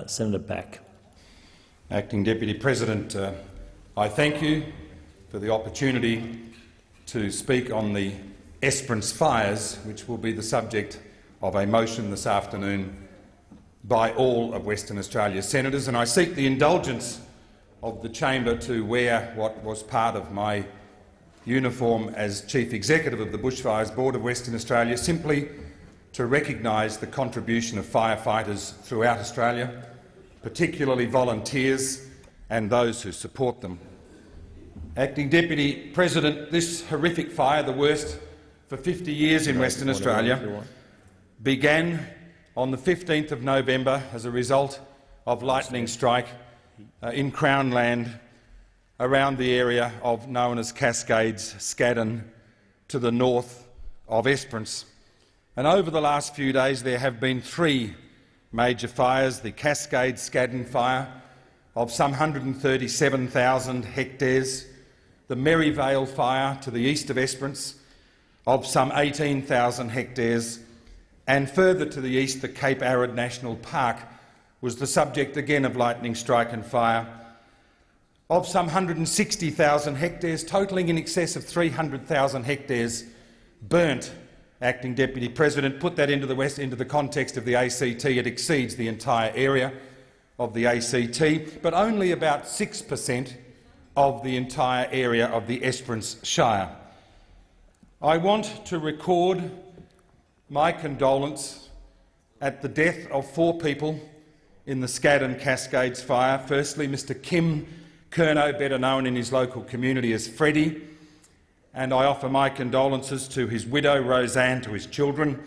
Senator Back. Acting Deputy President, I thank you for the opportunity to speak on the Esperance fires, which will be the subject of a motion this afternoon by all of Western Australia's senators, and I seek the indulgence of the chamber to wear what was part of my uniform as Chief Executive of the Bushfires Board of Western Australia, simply to recognise the contribution of firefighters throughout Australia, particularly volunteers and those who support them. Acting Deputy President, this horrific fire, the worst for 50 years in Western Australia, began on the 15th of November as a result of lightning strike in Crown land around the area known as Cascades, Scaddan, to the north of Esperance. And over the last few days there have been three major fires: the Cascades Scaddan fire of some 137,000 hectares, the Merivale fire to the east of Esperance of some 18,000 hectares, and further to the east the Cape Arid National Park was the subject again of lightning strike and fire of some 160,000 hectares, totalling in excess of 300,000 hectares burnt. Acting Deputy President, put that into the context of the ACT, it exceeds the entire area of the ACT, but only about 6% of the entire area of the Esperance Shire. I want to record my condolence at the death of 4 people in the Scaddan Cascades fire. Firstly, Mr Kim Curnow, better known in his local community as Freddie, and I offer my condolences to his widow Roseanne, to his children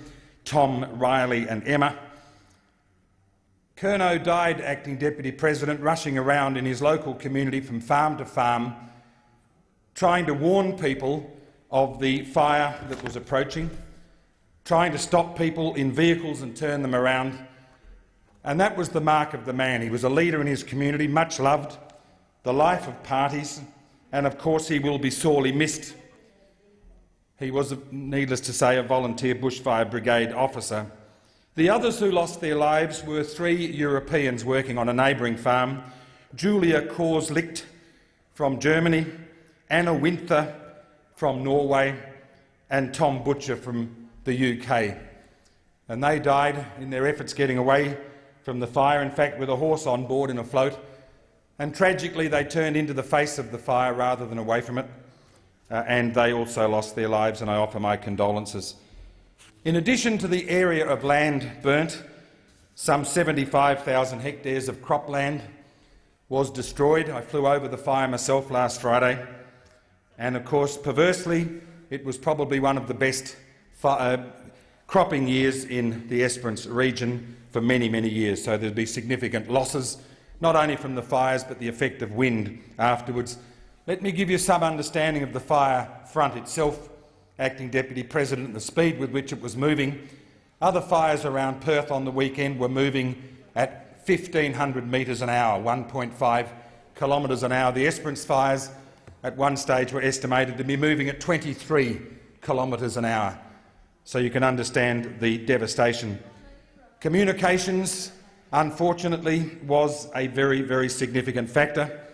Tom, Riley and Emma. Curnow died, Acting Deputy President, rushing around in his local community from farm to farm, trying to warn people of the fire that was approaching, trying to stop people in vehicles and turn them around. And that was the mark of the man. He was a leader in his community, much loved, the life of parties, and of course he will be sorely missed. He was, needless to say, a volunteer bushfire brigade officer. The others who lost their lives were 3 Europeans working on a neighbouring farm: Julia Korslicht from Germany, Anna Winther from Norway, and Tom Butcher from the UK. And they died in their efforts getting away from the fire, in fact with a horse on board in a float, and tragically they turned into the face of the fire rather than away from it, and they also lost their lives, and I offer my condolences. In addition to the area of land burnt, some 75,000 hectares of cropland was destroyed. I flew over the fire myself last Friday, and of course, perversely, it was probably one of the best cropping years in the Esperance region for many, many years. So there'll be significant losses, not only from the fires but the effect of wind afterwards. Let me give you some understanding of the fire front itself, Acting Deputy President, and the speed with which it was moving. Other fires around Perth on the weekend were moving at 1,500 metres an hour, 1.5 kilometres an hour. The Esperance fires at one stage were estimated to be moving at 23 kilometres an hour. So you can understand the devastation. Communications, unfortunately, was a very, very significant factor.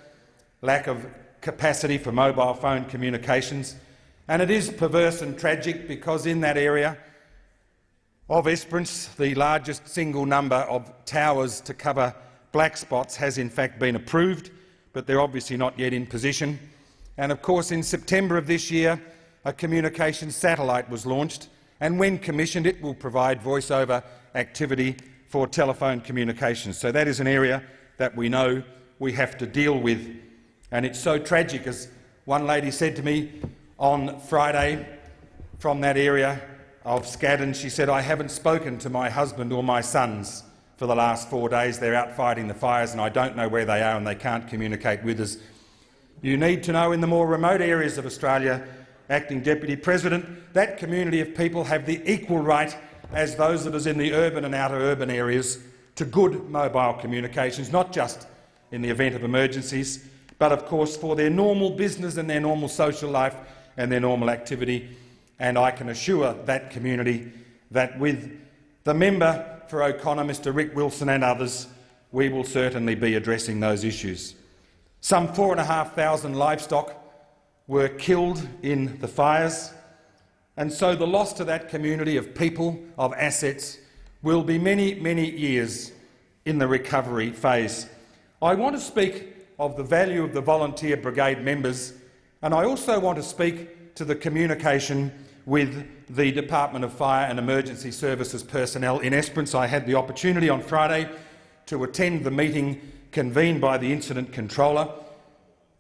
Lack of capacity for mobile phone communications. And it is perverse and tragic because in that area of Esperance, the largest single number of towers to cover black spots has in fact been approved, but they're obviously not yet in position. And of course, in September of this year, a communications satellite was launched, and when commissioned it will provide voice-over activity for telephone communications. So that is an area that we know we have to deal with. And it's so tragic, as one lady said to me on Friday from that area of Scaddan. She said, "I haven't spoken to my husband or my sons for the last 4 days. They're out fighting the fires and I don't know where they are and they can't communicate with us." You need to know, in the more remote areas of Australia, Acting Deputy President, that community of people have the equal right as those of us in the urban and outer urban areas to good mobile communications, not just in the event of emergencies, but of course for their normal business and their normal social life and their normal activity. And I can assure that community that with the member for O'Connor, Mr Rick Wilson, and others, we will certainly be addressing those issues. Some 4,500 livestock were killed in the fires, and so the loss to that community of people, of assets, will be many, many years in the recovery phase. I want to speak of the value of the volunteer brigade members, and I also want to speak to the communication with the Department of Fire and Emergency Services personnel in Esperance. I had the opportunity on Friday to attend the meeting convened by the Incident Controller,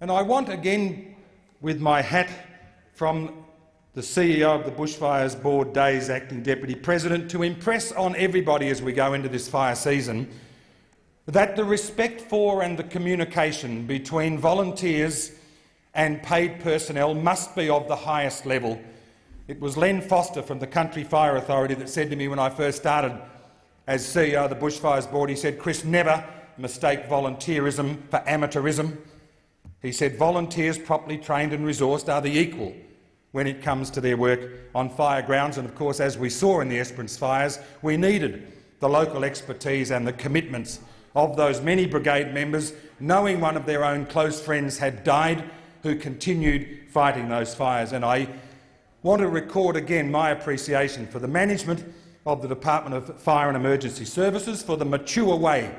and I want again, with my hat from the CEO of the Bushfires Board Days Acting Deputy President, to impress on everybody as we go into this fire season that the respect for and the communication between volunteers and paid personnel must be of the highest level. It was Len Foster from the Country Fire Authority that said to me when I first started as CEO of the Bushfires Board, he said, "Chris, never mistake volunteerism for amateurism." He said, "Volunteers properly trained and resourced are the equal when it comes to their work on fire grounds." And of course, as we saw in the Esperance fires, we needed the local expertise and the commitments of those many brigade members, knowing one of their own close friends had died, who continued fighting those fires. And I want to record again my appreciation for the management of the Department of Fire and Emergency Services, for the mature way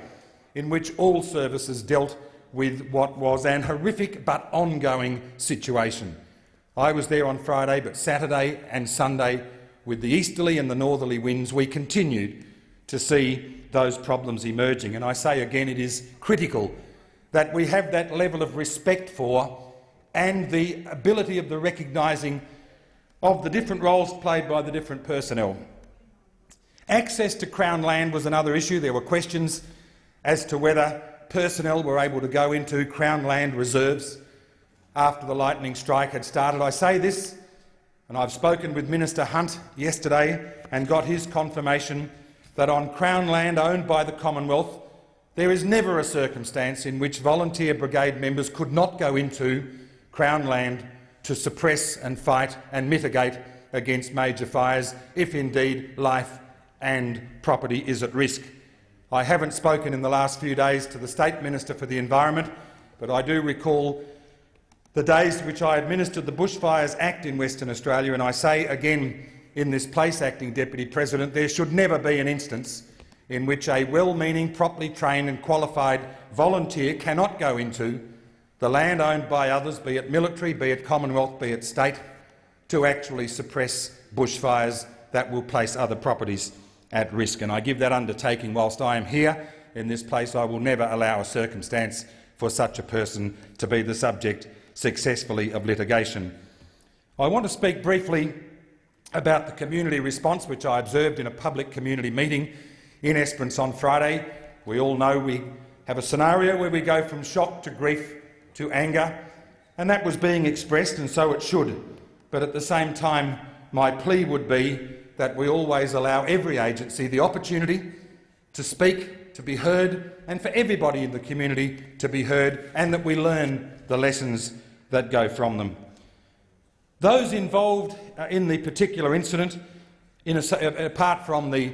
in which all services dealt with what was an horrific but ongoing situation. I was there on Friday, but Saturday and Sunday, with the easterly and the northerly winds, we continued to see those problems emerging. And I say again, it is critical that we have that level of respect for and the ability of the recognising of the different roles played by the different personnel. Access to Crown land was another issue. There were questions as to whether personnel were able to go into Crown land reserves after the lightning strike had started. I say this, and I've spoken with Minister Hunt yesterday and got his confirmation that on Crown land owned by the Commonwealth, there is never a circumstance in which volunteer brigade members could not go into Crown land to suppress and fight and mitigate against major fires, if indeed life and property is at risk. I haven't spoken in the last few days to the State Minister for the Environment, but I do recall the days which I administered the Bushfires Act in Western Australia, and I say again in this place, Acting Deputy President, there should never be an instance in which a well-meaning, properly trained and qualified volunteer cannot go into the land owned by others, be it military, be it Commonwealth, be it state, to actually suppress bushfires that will place other properties at risk. And I give that undertaking whilst I am here in this place. I will never allow a circumstance for such a person to be the subject successfully of litigation. I want to speak briefly about the community response which I observed in a public community meeting in Esperance on Friday. We all know we have a scenario where we go from shock to grief to anger, and that was being expressed, and so it should. But at the same time, my plea would be that we always allow every agency the opportunity to speak, to be heard, and for everybody in the community to be heard, and that we learn the lessons that go from them. Those involved in the particular incident, apart from the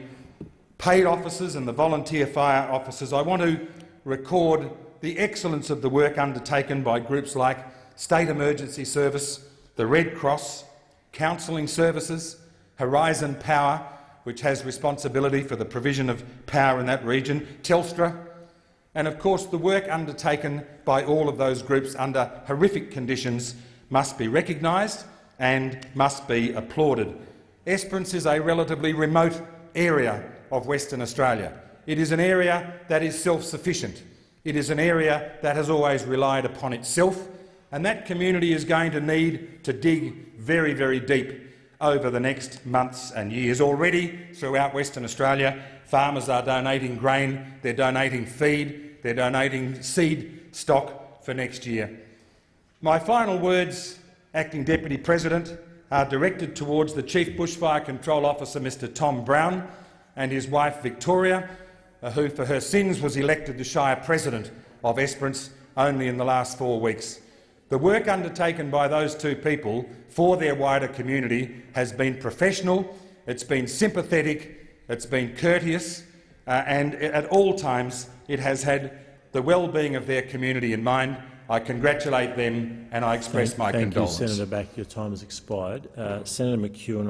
paid officers and the volunteer fire officers, I want to record the excellence of the work undertaken by groups like State Emergency Service, the Red Cross, Counselling Services, Horizon Power, which has responsibility for the provision of power in that region, Telstra, and of course the work undertaken by all of those groups under horrific conditions must be recognised and must be applauded. Esperance is a relatively remote area of Western Australia. It is an area that is self-sufficient. It is an area that has always relied upon itself, and that community is going to need to dig very, very deep over the next months and years. Already throughout Western Australia, farmers are donating grain, they're donating feed, they're donating seed stock for next year. My final words, Acting Deputy President, are directed towards the Chief Bushfire Control Officer, Mr Tom Brown, and his wife Victoria, who for her sins was elected the Shire President of Esperance only in the last 4 weeks. The work undertaken by those two people for their wider community has been professional, it's been sympathetic, it's been courteous, and at all times it has had the well-being of their community in mind. I congratulate them and I express my condolence. Thank you, Senator Back. Your time has expired. Senator McEwen.